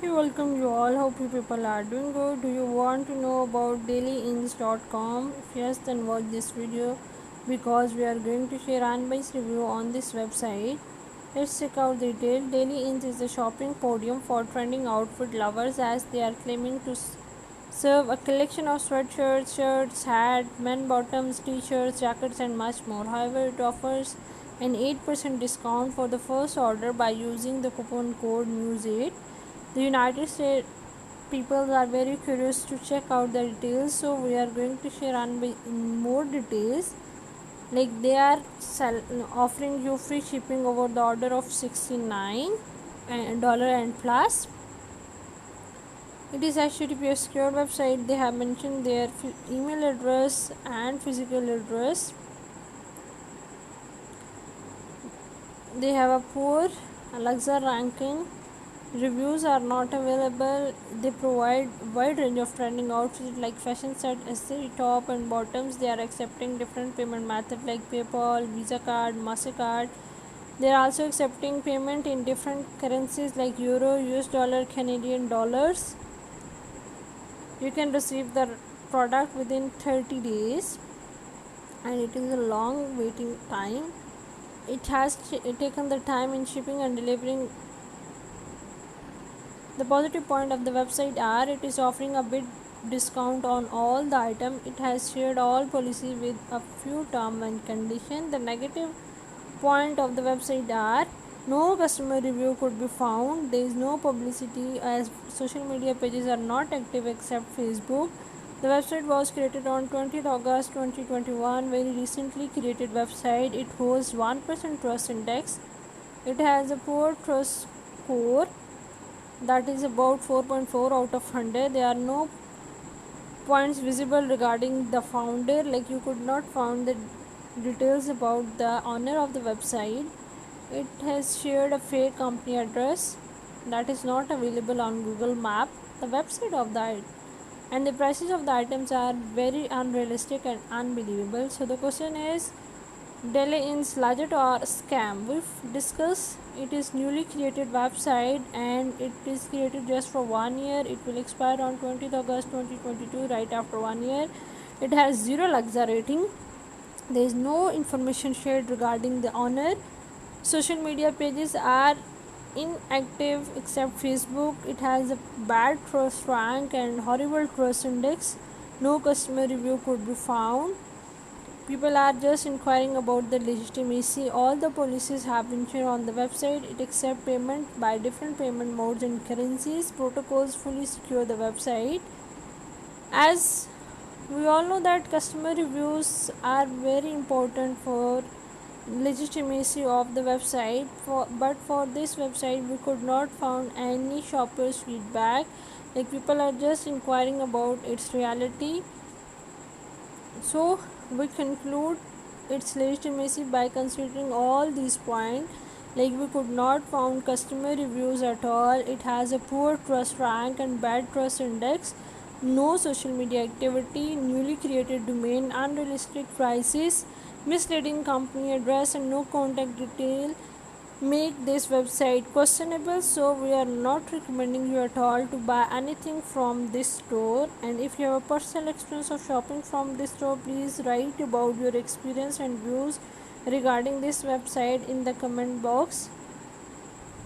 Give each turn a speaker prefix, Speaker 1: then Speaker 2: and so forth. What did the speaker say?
Speaker 1: Hey, welcome you all. Hope you people are doing good. Do you want to know about dailyins.com? If yes, then watch this video because we are going to share unbiased review on this website. Let's check out the detail. Daily Ins is a shopping podium for trending outfit lovers as they are claiming to serve a collection of sweatshirts, shirts, hats, men bottoms, t-shirts, jackets and much more. However, it offers an 8% discount for the first order by using the coupon code NEWS8. The United States people are very curious to check out the details, so we are going to share more details. Like they are offering you free shipping over the order of $69 and plus. It is HTTPS secure website. They have mentioned their email address and physical address. They have a poor Alexa ranking. Reviews are not available. They provide wide range of trending outfits like fashion set, accessory, top and bottoms. They are accepting different payment methods like PayPal, Visa card, Mastercard. They are also accepting payment in different currencies like Euro, US dollar, Canadian dollars. You can receive the product within 30 days and it is a long waiting time. It has taken the time in shipping and delivering. The positive point of the website are it is offering a big discount on all the item. It has shared all policy with a few term and condition. The negative point of the website are no customer review could be found. There is no publicity as social media pages are not active except Facebook. The website was created on 20th August 2021. Very recently created website. It holds 1% trust index. It has a poor trust score that is about 4.4 out of 100. There are no points visible regarding the founder, like you could not find the details about the owner of the website. It has shared a fake company address that is not available on Google Map. The website of the and the prices of the items are very unrealistic and unbelievable. So the question is, Delay Inn's legit or scam? We've discussed it is newly created website and it is created just for 1 year. It will expire on 20th August 2022, right after 1 year. It has 0 Alexa rating. There is no information shared regarding the owner. Social media pages are inactive except Facebook. It has a bad trust rank and horrible trust index. No customer review could be found. People are just inquiring about the legitimacy. All the policies have been shared on the website. It accepts payment by different payment modes and currencies. Protocols fully secure the website. As we all know that customer reviews are very important for legitimacy of the website. But for this website we could not find any shoppers feedback. Like people are just inquiring about its reality. So we conclude its legitimacy by considering all these points. Like we could not find customer reviews at all. It has a poor trust rank and bad trust index. No social media activity, newly created domain, unrealistic prices, misleading company address and no contact detail make this website questionable. So we are not recommending you at all to buy anything from this store. And if you have a personal experience of shopping from this store, please write about your experience and views regarding this website in the comment box.